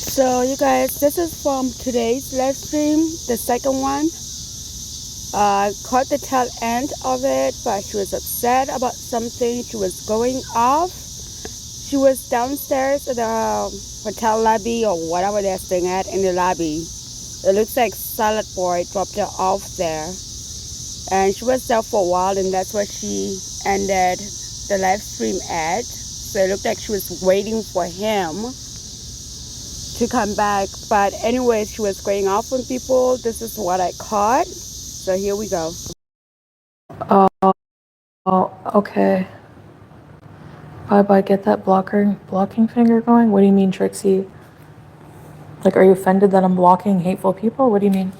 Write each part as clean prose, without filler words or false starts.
So you guys, this is from today's live stream, the second one. I caught the tail end of it, but she was upset about something. She was going off. She was downstairs at the hotel lobby or whatever they're staying at in the lobby. It looks like Salad Boy dropped her off there. And she was there for a while, and that's where she ended the live stream at. So it looked like she was waiting for him to come back. But anyways, she was going off on people. This is what I caught. So here we go. Oh, okay. Bye, get that blocking finger going? What do you mean, Trixie? Like, are you offended that I'm blocking hateful people? What do you mean?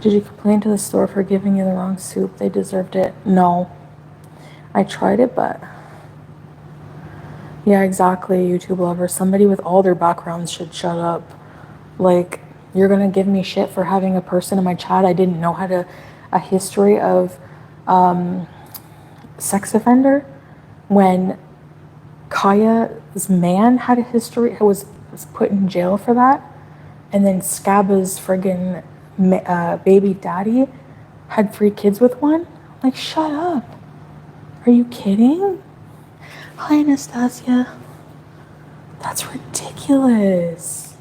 Did you complain to the store for giving you the wrong soup? They deserved it. No. I tried it, but... Yeah, exactly, YouTube lovers. Somebody with all their backgrounds should shut up. Like, you're gonna give me shit for having a person in my chat I didn't know had a history of sex offender when Kaya's man had a history, was put in jail for that, and then Scaba's friggin' baby daddy had 3 kids with one? Like, shut up. Are you kidding? Hi, Anastasia. That's ridiculous.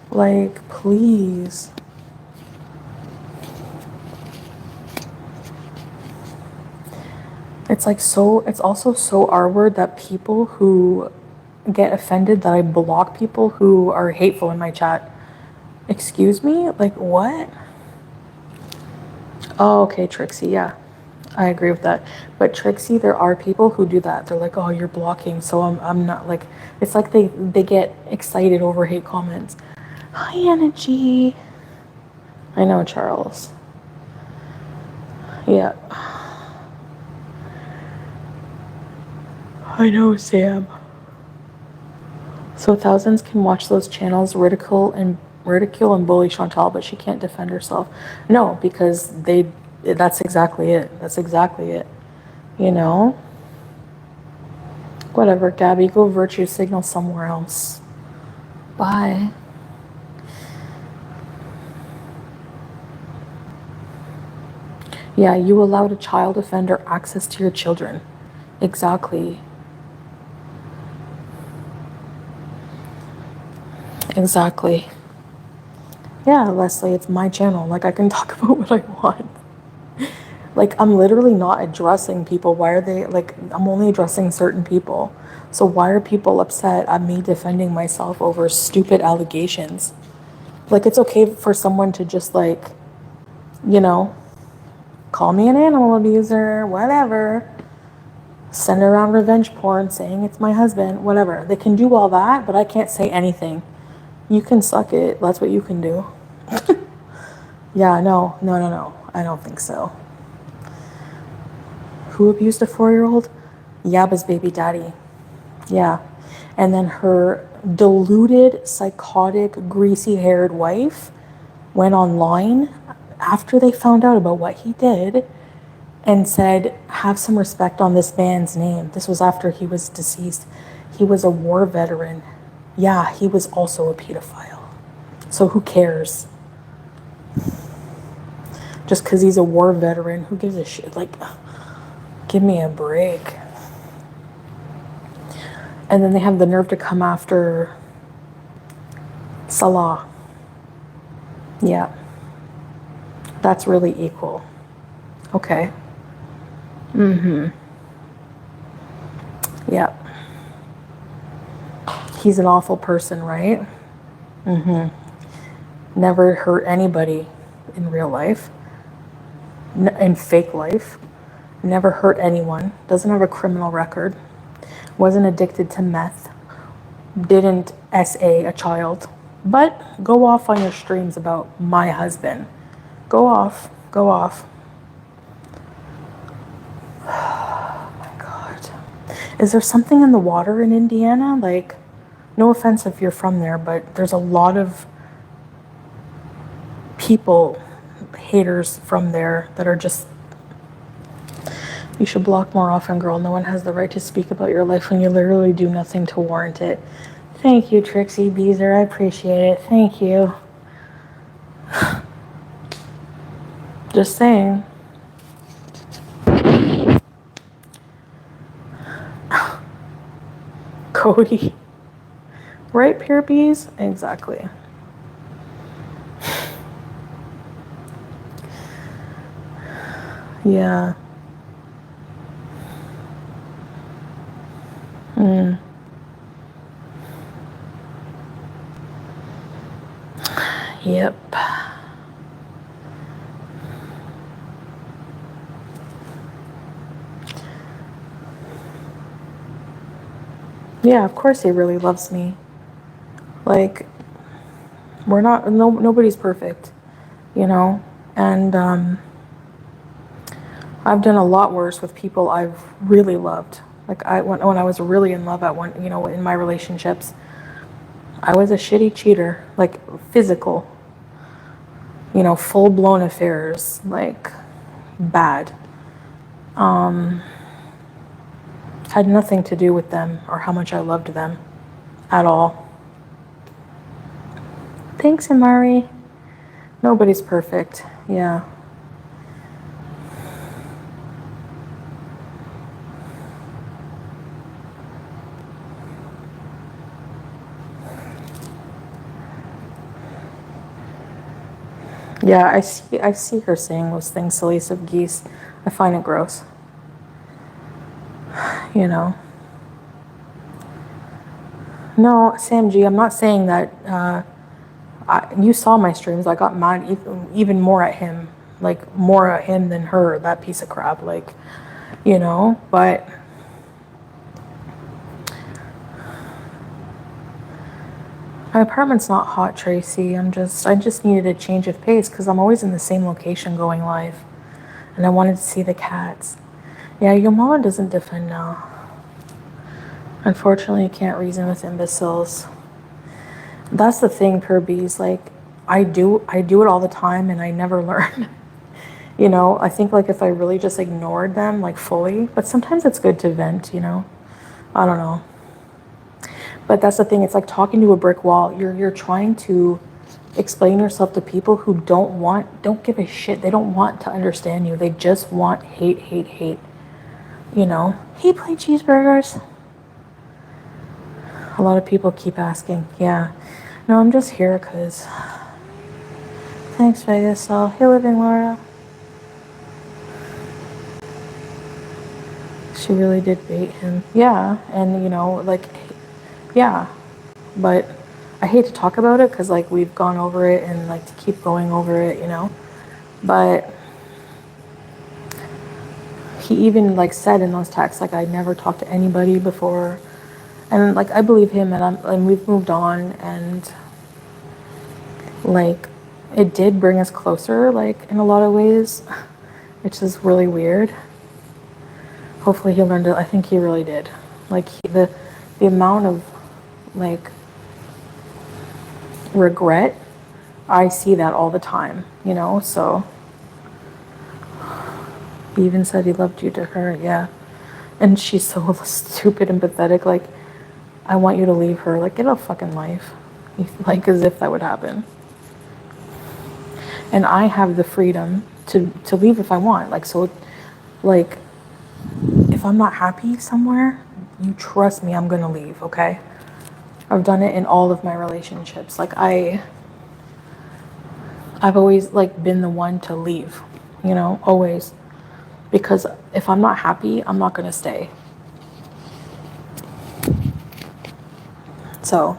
Like, please. It's like it's also so R-word that people who get offended that I block people who are hateful in my chat. Excuse me? Like, what? Oh, okay, Trixie, yeah. I agree with that. But Trixie, there are people who do that. They're like, oh, you're blocking. So I'm not like, it's like they get excited over hate comments. Hi, Anna G. I know, Charles. Yeah. I know, Sam. So thousands can watch those channels ridicule and bully Chantal, but she can't defend herself. No, because that's exactly it. That's exactly it. You know? Whatever, Gabby, go virtue signal somewhere else. Bye. Yeah, you allowed a child offender access to your children. Exactly. Exactly. Yeah, Leslie, it's my channel. Like, I can talk about what I want. Like, I'm literally not addressing people. Why are they, like, I'm only addressing certain people. So why are people upset at me defending myself over stupid allegations? Like, it's okay for someone to just, like, you know, call me an animal abuser, whatever. Send around revenge porn saying it's my husband, whatever. They can do all that, but I can't say anything. You can suck it. That's what you can do. Yeah, no. I don't think so. Who abused a 4-year-old? Yaba's baby daddy. Yeah. And then her deluded, psychotic, greasy-haired wife went online after they found out about what he did and said, have some respect on this man's name. This was after he was deceased. He was a war veteran. Yeah, he was also a pedophile. So who cares? Just because he's a war veteran, who gives a shit? Like, give me a break. And then they have the nerve to come after Salah. Yeah. That's really equal. Okay. Yeah. He's an awful person, right? Never hurt anybody in real life. In fake life. Never hurt anyone. Doesn't have a criminal record. Wasn't addicted to meth. Didn't SA a child. But go off on your streams about my husband. Go off. Go off. Oh my God. Is there something in the water in Indiana? Like, no offense if you're from there, but there's a lot of people, haters from there that are just... You should block more often, girl. No one has the right to speak about your life when you literally do nothing to warrant it. Thank you, Trixie Beezer. I appreciate it. Thank you. Just saying. Cody. Right, Pure Bees? Exactly. Yeah. Yep. Yeah, of course he really loves me. Like, we're not, nobody's perfect, you know? And I've done a lot worse with people I've really loved. Like, when I was really in love at one, you know, in my relationships, I was a shitty cheater, like physical, you know, full blown affairs, like bad. Had nothing to do with them or how much I loved them at all. Thanks, Amari. Nobody's perfect. Yeah. Yeah, I see her saying those things, silly of geese. I find it gross. You know. No, Sam G, I'm not saying that. You saw my streams. I got mad even more at him, like more at him than her. That piece of crap, like, you know. But my apartment's not hot, Tracy. I just needed a change of pace because I'm always in the same location going live, and I wanted to see the cats. Yeah, your mama doesn't defend now. Unfortunately, you can't reason with imbeciles. That's the thing, Pure Bees. Like, I do it all the time, and I never learn. You know, I think like if I really just ignored them like fully, but sometimes it's good to vent. You know, I don't know. But that's the thing. It's like talking to a brick wall. You're trying to explain yourself to people who don't give a shit. They don't want to understand you. They just want hate, hate, hate. You know. He played cheeseburgers. A lot of people keep asking. Yeah. No, I'm just here because. Thanks, Vegas. So, hey, living Laura. She really did bait him. Yeah, and you know, like, yeah, but I hate to talk about it because like we've gone over it and like to keep going over it, you know. But he even like said in those texts like I never talked to anybody before, and like I believe him, and we've moved on, and like it did bring us closer, like in a lot of ways, which is really weird. Hopefully he learned it. I think he really did. Like the amount of like regret, I see that all the time, you know. So he even said he loved you to her, yeah. And she's so stupid and pathetic. Like, I want you to leave her. Like, get a fucking life. Like, as if that would happen. And I have the freedom to leave if I want. Like, so, like, if I'm not happy somewhere, you trust me, I'm gonna leave, okay? I've done it in all of my relationships. Like, I've always, like, been the one to leave, you know, always. Because if I'm not happy, I'm not gonna stay. So,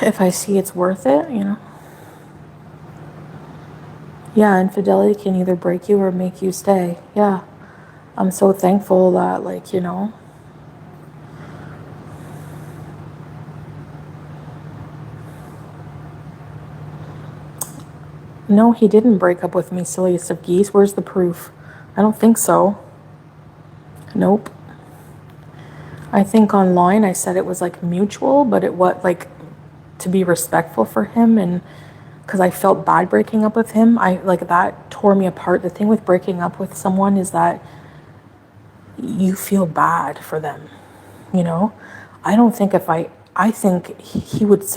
if I see it's worth it, you know. Yeah, infidelity can either break you or make you stay. Yeah. I'm so thankful that, like, you know. No, he didn't break up with me, silliest of geese. Where's the proof? I don't think so. Nope. I think online I said it was like mutual, but it was like to be respectful for him, and because I felt bad breaking up with him. I like that tore me apart. The thing with breaking up with someone is that you feel bad for them, you know. I don't think if I think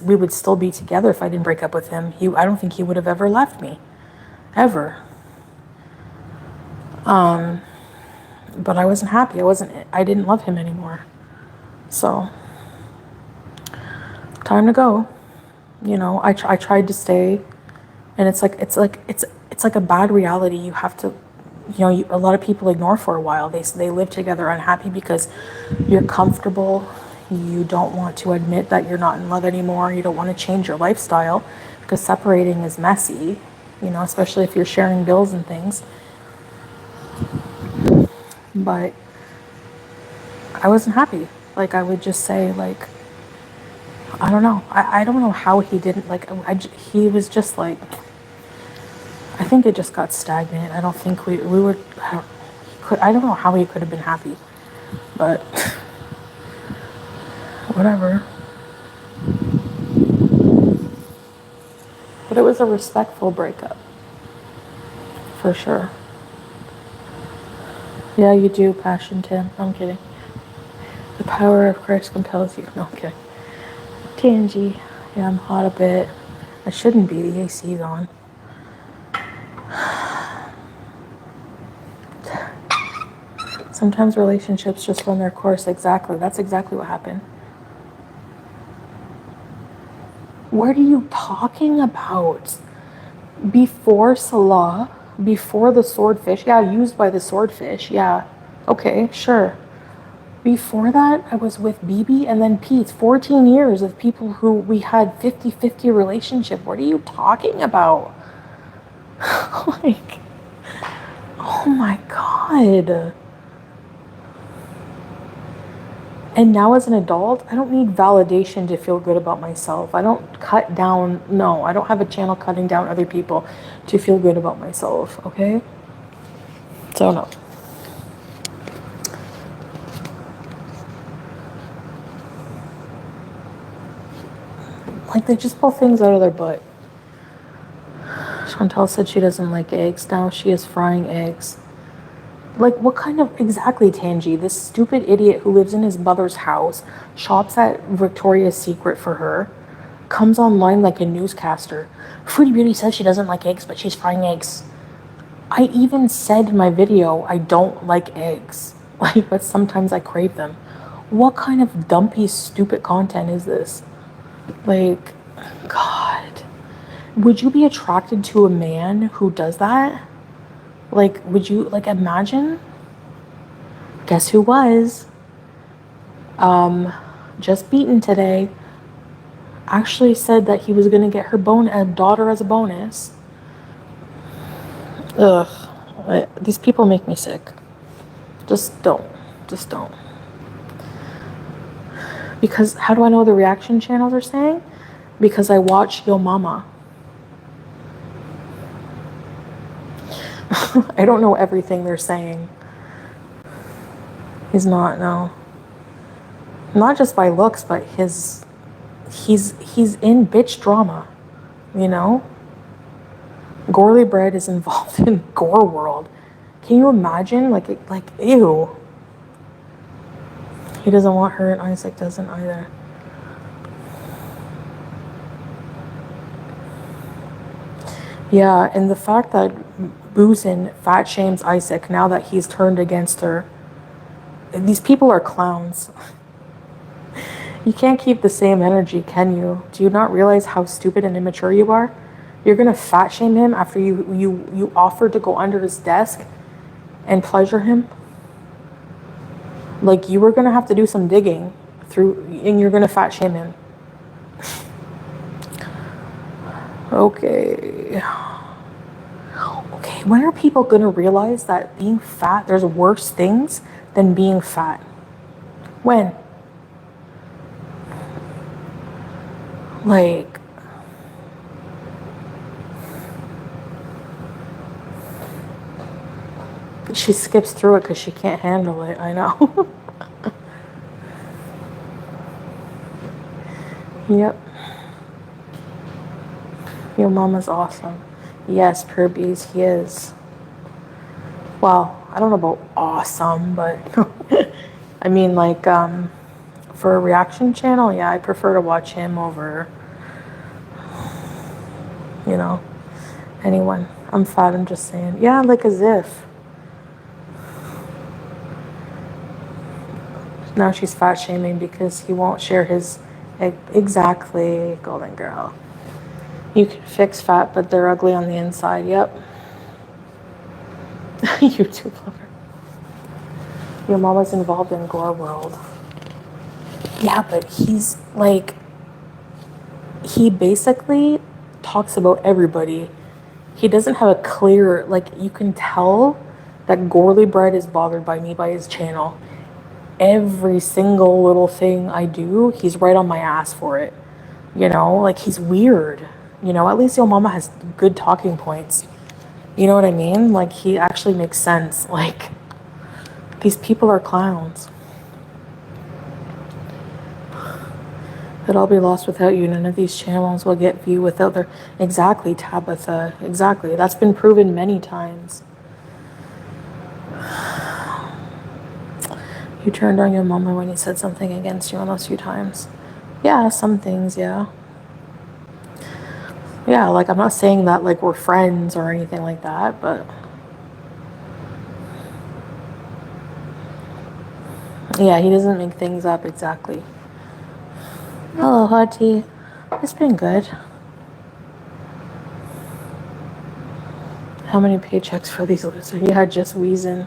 we would still be together if I didn't break up with him. I don't think he would have ever left me, ever. But I wasn't happy. I didn't love him anymore. So, time to go. I tried to stay, and it's like a bad reality. You have to, a lot of people ignore for a while. They live together unhappy because you're comfortable. You don't want to admit that you're not in love anymore. You don't want to change your lifestyle because separating is messy, especially if you're sharing bills and things. But I wasn't happy. Like, I would just say, like, I don't know. I don't know how he didn't, like, he was just like, I think it just got stagnant. I don't think we would, I don't know how he could have been happy. But, whatever. But it was a respectful breakup. For sure. Yeah, you do, Passion Tim. I'm kidding. The power of Christ compels you. No, I'm kidding. Tangy. Yeah, I'm hot a bit. I shouldn't be. The AC's on. Sometimes relationships just run their course. Exactly. That's exactly what happened. What are you talking about? Before Salah, before the swordfish. Yeah, used by the swordfish. Yeah. Okay, sure. Before that, I was with BB and then Pete. 14 years of people who we had 50-50 relationship. What are you talking about? Like, oh my God. And now as an adult, I don't need validation to feel good about myself. I don't cut down, no, I don't have a channel cutting down other people to feel good about myself, okay? So no. Like, they just pull things out of their butt. Chantal said she doesn't like eggs. Now she is frying eggs. Like, what kind of, exactly, Tangy, this stupid idiot who lives in his mother's house, shops at Victoria's Secret for her, comes online like a newscaster. Fruity Beauty says she doesn't like eggs, but she's frying eggs. I even said in my video, I don't like eggs. Like, but sometimes I crave them. What kind of dumpy, stupid content is this? Like, God. Would you be attracted to a man who does that? Like, would you, like, imagine? Guess who was? Just beaten today. Actually said that he was gonna get her a daughter as a bonus. Ugh. These people make me sick. Just don't. Just don't. Because how do I know the reaction channels are saying? Because I watch Yo Mama. I don't know everything they're saying. He's not, no. Not just by looks, but he's in bitch drama, you know? Gorley Bread is involved in Gore World. Can you imagine? Like, ew. He doesn't want her, and Isaac doesn't either. Yeah, and the fact that Boozin fat shames Isaac now that he's turned against her. These people are clowns. You can't keep the same energy, can you? Do you not realize how stupid and immature you are? You're gonna fat shame him after you offered to go under his desk and pleasure him? Like, you were gonna have to do some digging and you're gonna fat shame him. Okay. Okay, when are people gonna realize that being fat, there's worse things than being fat? When? Like, she skips through it because she can't handle it, I know. Yep. Your mama's awesome. Yes, Kirby's, he is. Well, I don't know about awesome, but I mean, like, For a reaction channel, yeah, I prefer to watch him over, you know, anyone. I'm fat, I'm just saying. Yeah, like as if. Now she's fat shaming because he won't share his... Exactly, golden girl. You can fix fat, but they're ugly on the inside. Yep. YouTube lover. Your mama's involved in Gore World. Yeah, but he's like... He basically talks about everybody. He doesn't have a clear... Like, you can tell that Gorley Bread is bothered by me, by his channel. Every single little thing I do, he's right on my ass for it. You know, like he's weird. You know, at least your mama has good talking points. You know what I mean? Like he actually makes sense. Like these people are clowns. That I'll be lost without you. None of these channels will get view without their... Exactly, Tabitha. Exactly. That's been proven many times. You turned on your mama when he said something against you those few times. Yeah, some things, yeah. Yeah, like I'm not saying that like we're friends or anything like that, but... Yeah, he doesn't make things up, exactly. Hello, Hottie. It's been good. How many paychecks for these losers? Yeah, just wheezing.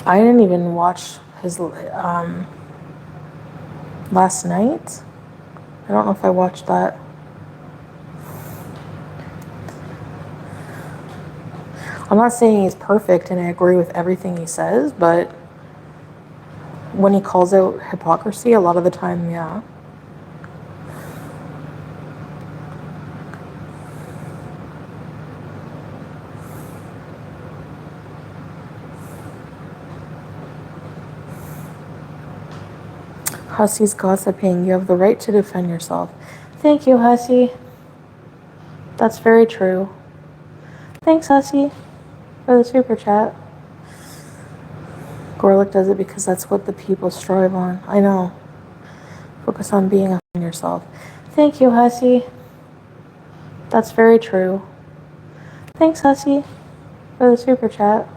I didn't even watch his last night. I don't know if I watched that. I'm not saying he's perfect and I agree with everything he says, but when he calls out hypocrisy, a lot of the time, yeah. Hussey's gossiping. You have the right to defend yourself. Thank you, Hussey. That's very true. Thanks, Hussey, for the super chat. Gorlick does it because that's what the people strive on. I know. Focus on being a yourself. Thank you, Hussey. That's very true. Thanks, Hussey, for the super chat.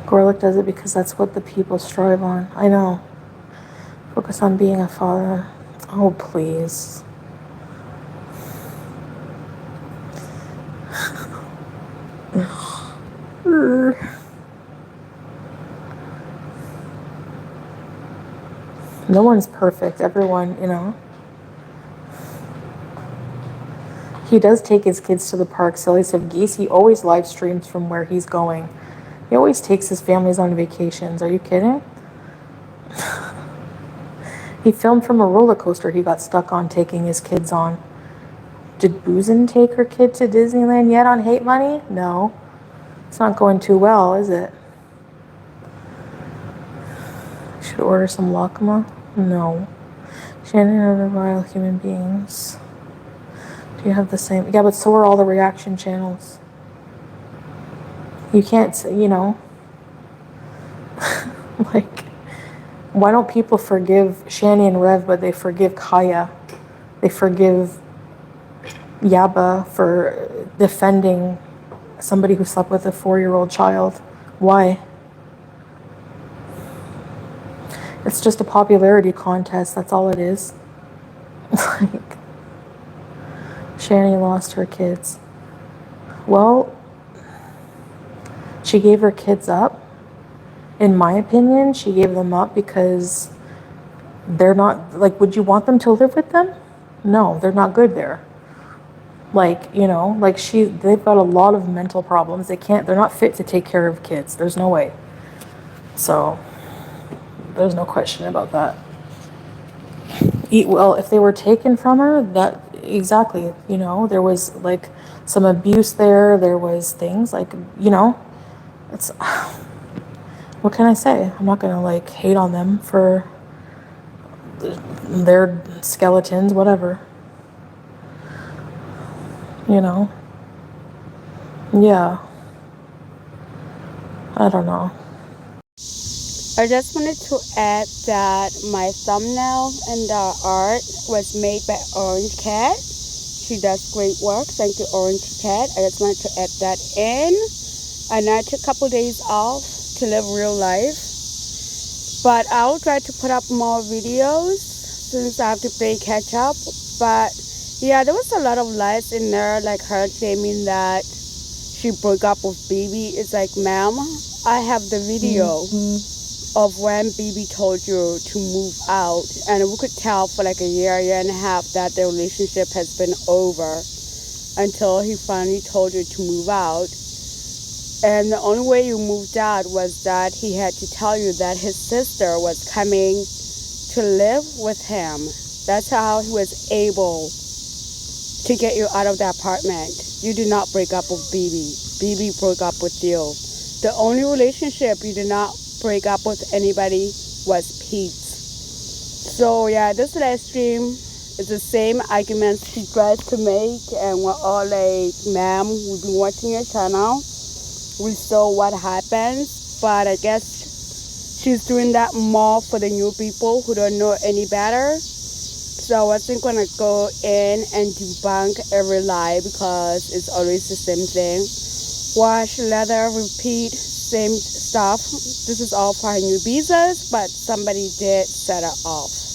Gorlick does it because that's what the people strive on. I know. Focus on being a father. Oh, please. No one's perfect. Everyone, you know. He does take his kids to the park. Silly said Geese, he always live streams from where he's going. He always takes his families on vacations. Are you kidding? He filmed from a roller coaster he got stuck on taking his kids on. Did Boozin take her kid to Disneyland yet on Hate Money? No. It's not going too well, is it? Should order some Lakma? No. Shannon are the vile human beings. Do you have the same? Yeah, but so are all the reaction channels. You can't, you know. Like, why don't people forgive Shani and Rev, but they forgive Kaya? They forgive Yaba for defending somebody who slept with a 4-year-old child. Why? It's just a popularity contest. That's all it is. Like, Shani lost her kids. Well, she gave her kids up. In my opinion, she gave them up because they're not, like, would you want them to live with them? No, they're not good there. Like, you know, like they've got a lot of mental problems. They're not fit to take care of kids. There's no way. So, there's no question about that. Well, if they were taken from her, that, exactly, you know, there was like some abuse there. There was things like, you know, it's, what can I say? I'm not gonna like hate on them for their skeletons, whatever. You know? Yeah. I don't know. I just wanted to add that my thumbnail and the art was made by Orange Cat. She does great work. Thank you, Orange Cat. I just wanted to add that in. And I took a couple days off to live real life. But I'll try to put up more videos since I have to play catch up. But yeah, there was a lot of lies in there, like her claiming that she broke up with BB. It's like, ma'am, I have the video of when BB told you to move out, and we could tell for like a year and a half that the relationship has been over until he finally told you to move out. And the only way you moved out was that he had to tell you that his sister was coming to live with him. That's how he was able to get you out of the apartment. You did not break up with BB. BB broke up with you. The only relationship you did not break up with anybody was Pete's. So yeah, this live stream is the same arguments she tries to make, and we're all like, ma'am, we've been watching your channel. We saw what happens, but I guess she's doing that more for the new people who don't know any better. So I wasn't gonna go in and debunk every lie because it's always the same thing. Wash, lather, repeat, same stuff. This is all for her new business, but somebody did set her off.